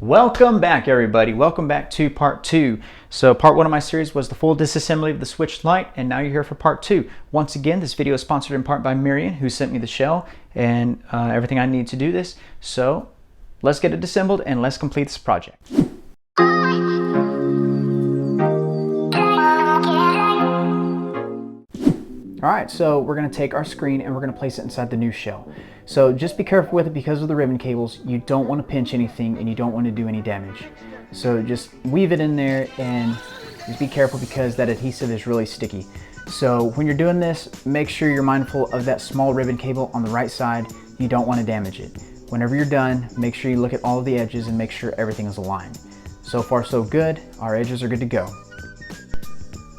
Welcome back, everybody. Welcome back to part 2. So part 1 of my series was the full disassembly of the Switch Lite, and now you're here for part 2. Once again, this video is sponsored in part by Miriam, who sent me the shell and everything I need to do this. So let's get it assembled and let's complete this project. Alright, so we're going to take our screen and we're going to place it inside the new shell. So just be careful with it because of the ribbon cables. You don't want to pinch anything and you don't want to do any damage. So just weave it in there and just be careful because that adhesive is really sticky. So when you're doing this, make sure you're mindful of that small ribbon cable on the right side. You don't want to damage it. Whenever you're done, make sure you look at all of the edges and make sure everything is aligned. So far so good, our edges are good to go.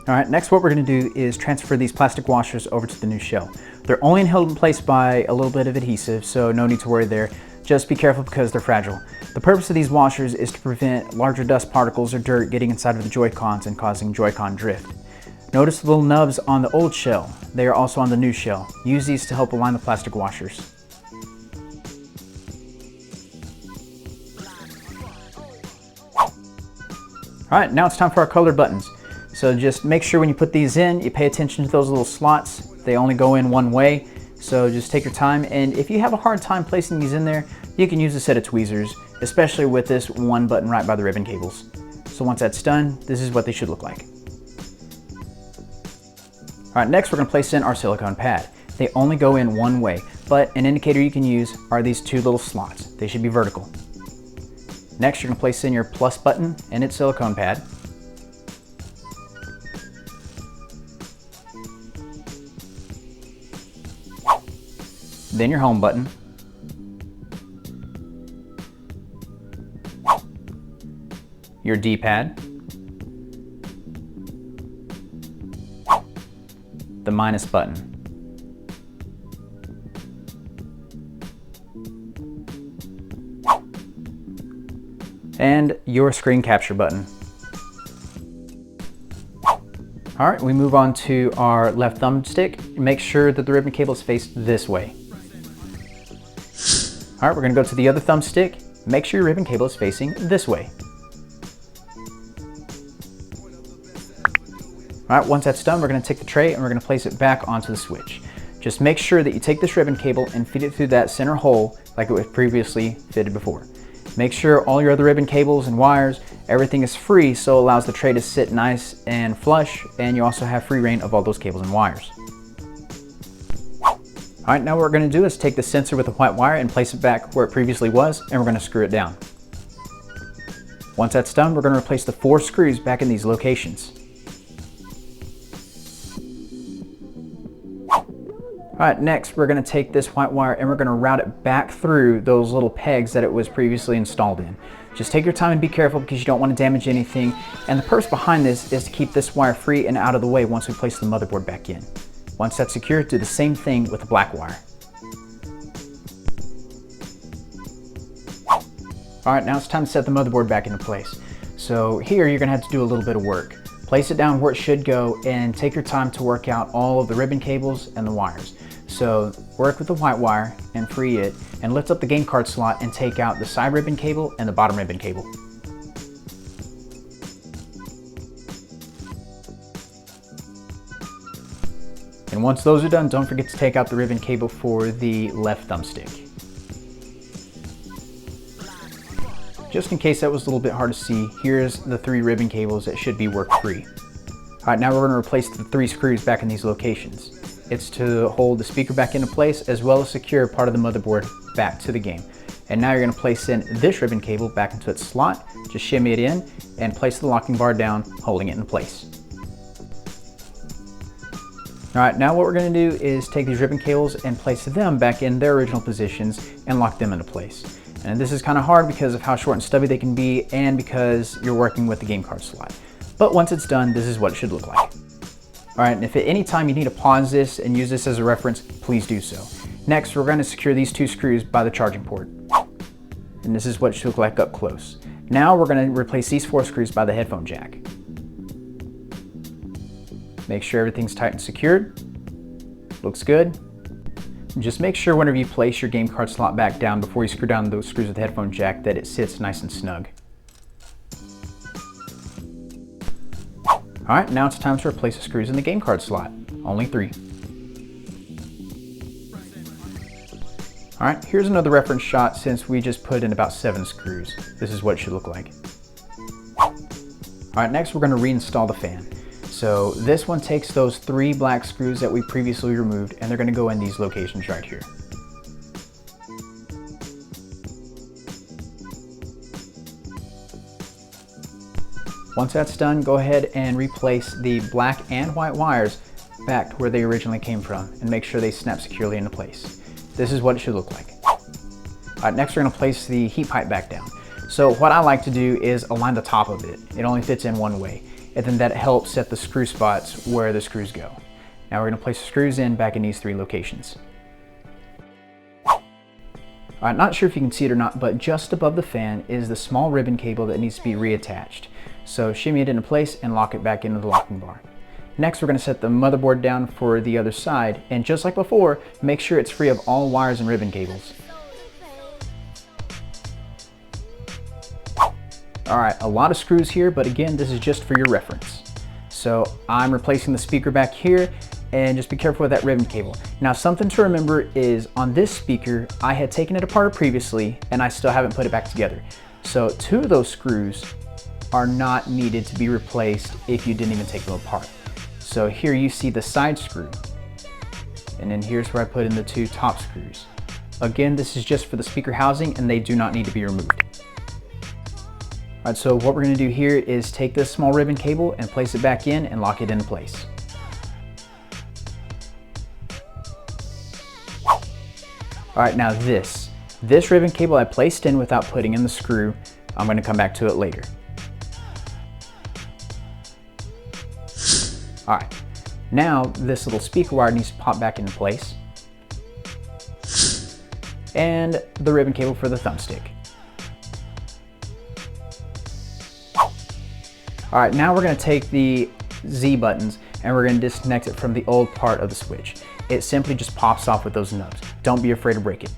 Alright, next what we're going to do is transfer these plastic washers over to the new shell. They're only held in place by a little bit of adhesive, so no need to worry there. Just be careful because they're fragile. The purpose of these washers is to prevent larger dust particles or dirt getting inside of the Joy-Cons and causing Joy-Con drift. Notice the little nubs on the old shell. They are also on the new shell. Use these to help align the plastic washers. Alright, now it's time for our colored buttons. So just make sure when you put these in, you pay attention to those little slots. They only go in one way, so just take your time. And if you have a hard time placing these in there, you can use a set of tweezers, especially with this one button right by the ribbon cables. So once that's done, this is what they should look like. All right, next we're gonna place in our silicone pad. They only go in one way, but an indicator you can use are these two little slots. They should be vertical. Next, you're gonna place in your plus button and its silicone pad. Then your home button. Your D-pad. The minus button. And your screen capture button. All right, we move on to our left thumbstick. Make sure that the ribbon cable is faced this way. All right, we're gonna go to the other thumbstick. Make sure your ribbon cable is facing this way. All right, once that's done, we're gonna take the tray and we're gonna place it back onto the switch. Just make sure that you take this ribbon cable and feed it through that center hole like it was previously fitted before. Make sure all your other ribbon cables and wires, everything is free, so it allows the tray to sit nice and flush, and you also have free reign of all those cables and wires. All right, now what we're gonna do is take the sensor with the white wire and place it back where it previously was, and we're gonna screw it down. Once that's done, we're gonna replace the 4 screws back in these locations. All right, next we're gonna take this white wire and we're gonna route it back through those little pegs that it was previously installed in. Just take your time and be careful because you don't want to damage anything. And the purpose behind this is to keep this wire free and out of the way once we place the motherboard back in. Once that's secure, do the same thing with the black wire. All right, now it's time to set the motherboard back into place. So here you're gonna have to do a little bit of work. Place it down where it should go and take your time to work out all of the ribbon cables and the wires. So work with the white wire and free it and lift up the game card slot and take out the side ribbon cable and the bottom ribbon cable. And once those are done, don't forget to take out the ribbon cable for the left thumbstick. Just in case that was a little bit hard to see, here's the 3 ribbon cables that should be work free. All right, now we're gonna replace the 3 screws back in these locations. It's to hold the speaker back into place as well as secure part of the motherboard back to the game. And now you're gonna place in this ribbon cable back into its slot, just shimmy it in and place the locking bar down, holding it in place. All right, now what we're gonna do is take these ribbon cables and place them back in their original positions and lock them into place. And this is kind of hard because of how short and stubby they can be and because you're working with the game card slot. But once it's done, this is what it should look like. All right, and if at any time you need to pause this and use this as a reference, please do so. Next, we're going to secure these 2 screws by the charging port. And this is what it should look like up close. Now we're going to replace these 4 screws by the headphone jack. Make sure everything's tight and secured. Looks good. Just make sure whenever you place your game card slot back down before you screw down those screws with the headphone jack that it sits nice and snug. Alright, now it's time to replace the screws in the game card slot. Only 3. Alright, here's another reference shot since we just put in about 7 screws. This is what it should look like. Alright, next we're going to reinstall the fan. So this one takes those 3 black screws that we previously removed and they're going to go in these locations right here. Once that's done, go ahead and replace the black and white wires back to where they originally came from and make sure they snap securely into place. This is what it should look like. Alright, next we're going to place the heat pipe back down. So what I like to do is align the top of it. It only fits in one way. And then that helps set the screw spots where the screws go. Now we're going to place the screws in back in these 3 locations. Alright, not sure if you can see it or not, but just above the fan is the small ribbon cable that needs to be reattached. So shimmy it into place and lock it back into the locking bar. Next we're going to set the motherboard down for the other side, and just like before, make sure it's free of all wires and ribbon cables. Alright, a lot of screws here, but again, this is just for your reference. So I'm replacing the speaker back here, and just be careful with that ribbon cable. Now something to remember is on this speaker, I had taken it apart previously, and I still haven't put it back together. So 2 of those screws are not needed to be replaced if you didn't even take them apart. So here you see the side screw, and then here's where I put in the 2 top screws. Again, this is just for the speaker housing, and they do not need to be removed. Alright, so what we're going to do here is take this small ribbon cable and place it back in and lock it into place. Alright, now this ribbon cable I placed in without putting in the screw. I'm going to come back to it later. Alright, now this little speaker wire needs to pop back into place. And the ribbon cable for the thumbstick. Alright, now we're going to take the Z buttons and we're going to disconnect it from the old part of the switch. It simply just pops off with those nubs. Don't be afraid to break it.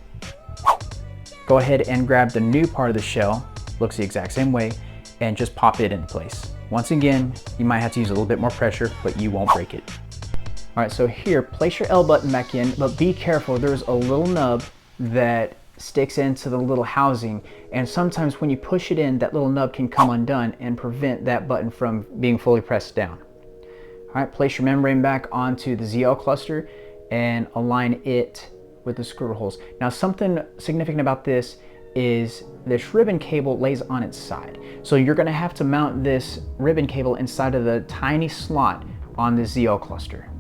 Go ahead and grab the new part of the shell, looks the exact same way, and just pop it into place. Once again, you might have to use a little bit more pressure, but you won't break it. Alright, so here, place your L button back in, but be careful, there's a little nub that sticks into the little housing, and sometimes when you push it in, that little nub can come undone and prevent that button from being fully pressed down. Alright, place your membrane back onto the ZL cluster and align it with the screw holes. Now something significant about this is this ribbon cable lays on its side. So you're going to have to mount this ribbon cable inside of the tiny slot on the ZL cluster.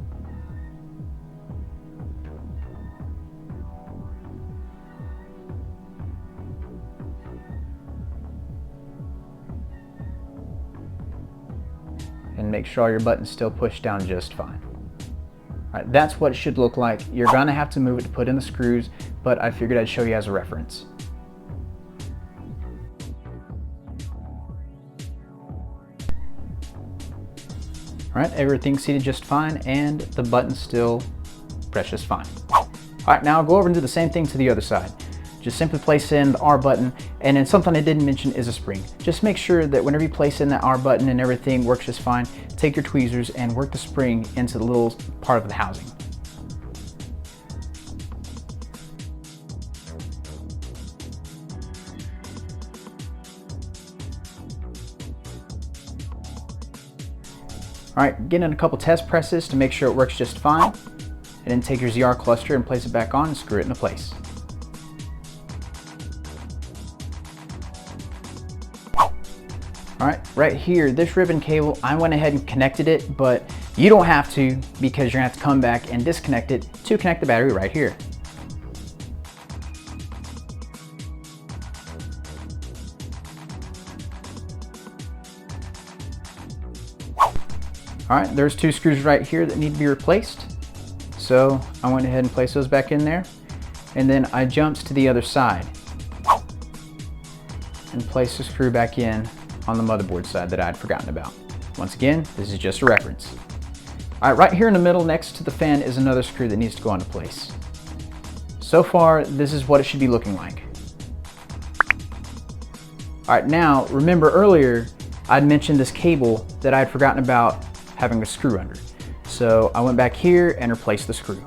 And make sure all your buttons still push down just fine. Alright, that's what it should look like. You're gonna have to move it to put in the screws, but I figured I'd show you as a reference. Alright, everything's seated just fine and the buttons still press just fine. Alright, now I'll go over and do the same thing to the other side. Just simply place in the R button, and then something I didn't mention is a spring. Just make sure that whenever you place in that R button and everything works just fine, take your tweezers and work the spring into the little part of the housing. Alright, get in a couple test presses to make sure it works just fine, and then take your ZR cluster and place it back on and screw it into place. Alright, right here, this ribbon cable, I went ahead and connected it, but you don't have to because you're going to have to come back and disconnect it to connect the battery right here. Alright, there's 2 screws right here that need to be replaced. So I went ahead and placed those back in there. And then I jumped to the other side and placed the screw back in on the motherboard side that I'd forgotten about. Once again, this is just a reference. Alright, right here in the middle next to the fan is another screw that needs to go into place. So far, this is what it should be looking like. All right, now remember earlier I'd mentioned this cable that I'd forgotten about having a screw under. So I went back here and replaced the screw.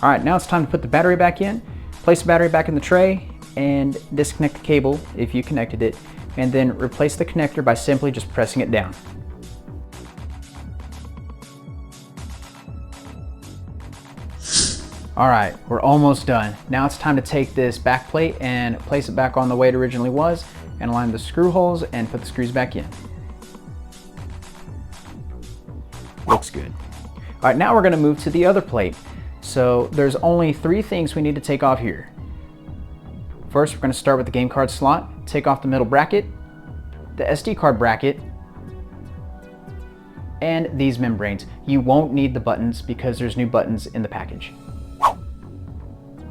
All right, now it's time to put the battery back in. Place the battery back in the tray and disconnect the cable if you connected it, and then replace the connector by simply just pressing it down. All right, we're almost done. Now it's time to take this back plate and place it back on the way it originally was, and align the screw holes and put the screws back in. Looks good. All right, now we're gonna move to the other plate. So there's only 3 things we need to take off here. First, we're gonna start with the game card slot, take off the middle bracket, the SD card bracket, and these membranes. You won't need the buttons because there's new buttons in the package.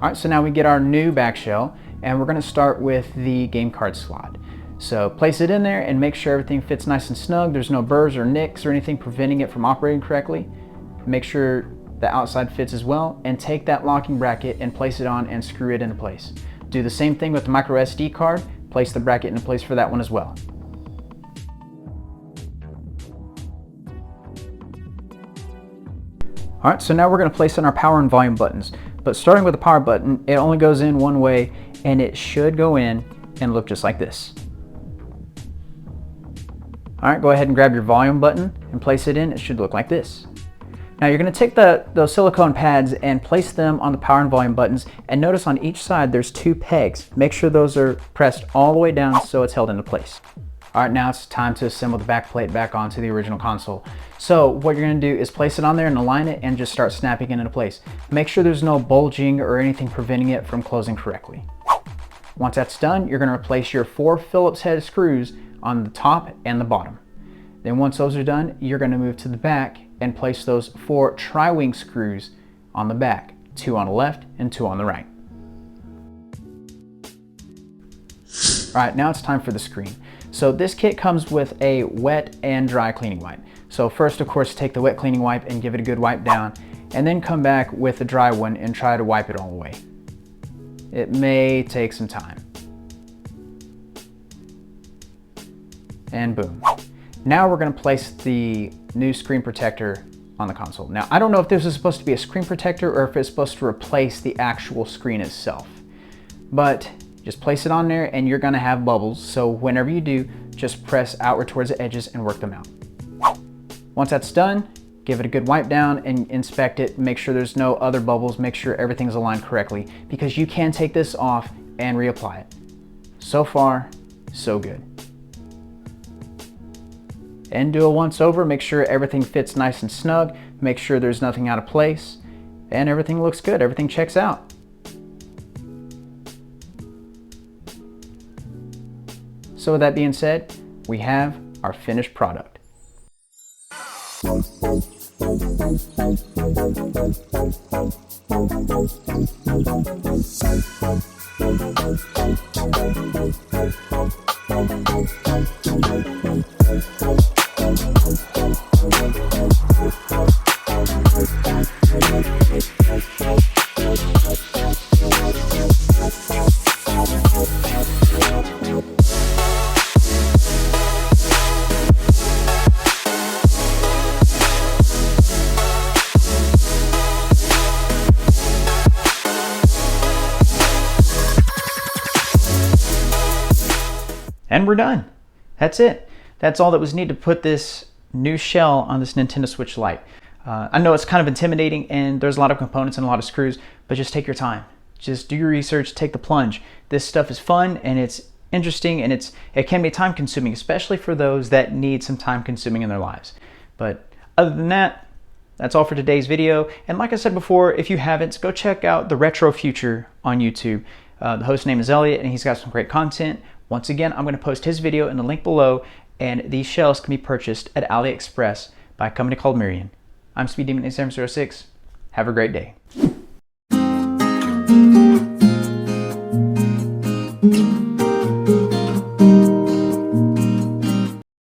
All right, so now we get our new back shell, and we're gonna start with the game card slot. So place it in there and make sure everything fits nice and snug. There's no burrs or nicks or anything preventing it from operating correctly. Make sure the outside fits as well, and take that locking bracket and place it on and screw it into place. Do the same thing with the micro SD card. Place the bracket into place for that one as well. All right, so now we're gonna place in our power and volume buttons. But starting with the power button, it only goes in one way, and it should go in and look just like this. All right, go ahead and grab your volume button and place it in. It should look like this. Now you're gonna take those silicone pads and place them on the power and volume buttons, and notice on each side there's 2 pegs. Make sure those are pressed all the way down so it's held into place. All right, now it's time to assemble the back plate back onto the original console. So what you're gonna do is place it on there and align it and just start snapping it into place. Make sure there's no bulging or anything preventing it from closing correctly. Once that's done, you're gonna replace your 4 Phillips head screws on the top and the bottom. Then once those are done, you're gonna move to the back and place those 4 tri-wing screws on the back, 2 on the left and 2 on the right. All right, now it's time for the screen. So this kit comes with a wet and dry cleaning wipe. So first, of course, take the wet cleaning wipe and give it a good wipe down, and then come back with the dry one and try to wipe it all away. It may take some time. And boom. Now we're gonna place the new screen protector on the console. Now, I don't know if this is supposed to be a screen protector or if it's supposed to replace the actual screen itself, but just place it on there and you're gonna have bubbles. So whenever you do, just press outward towards the edges and work them out. Once that's done, give it a good wipe down and inspect it. Make sure there's no other bubbles. Make sure everything's aligned correctly, because you can take this off and reapply it. So far, so good. And do a once over. Make sure everything fits nice and snug. Make sure there's nothing out of place, and everything looks good. Everything checks out. So with that being said, we have our finished product. And we're done. That's it. That's all that was needed to put this new shell on this Nintendo Switch Lite. I know it's kind of intimidating and there's a lot of components and a lot of screws, but just take your time. Just do your research, take the plunge. This stuff is fun and it's interesting, and it can be time consuming, especially for those that need some time consuming in their lives. But other than that, that's all for today's video. And like I said before, if you haven't, go check out the Retro Future on YouTube. The host name is Elliot and he's got some great content. Once again, I'm going to post his video in the link below, and these shells can be purchased at AliExpress by a company called Mirian. I'm Speed Demon 8706. Have a great day.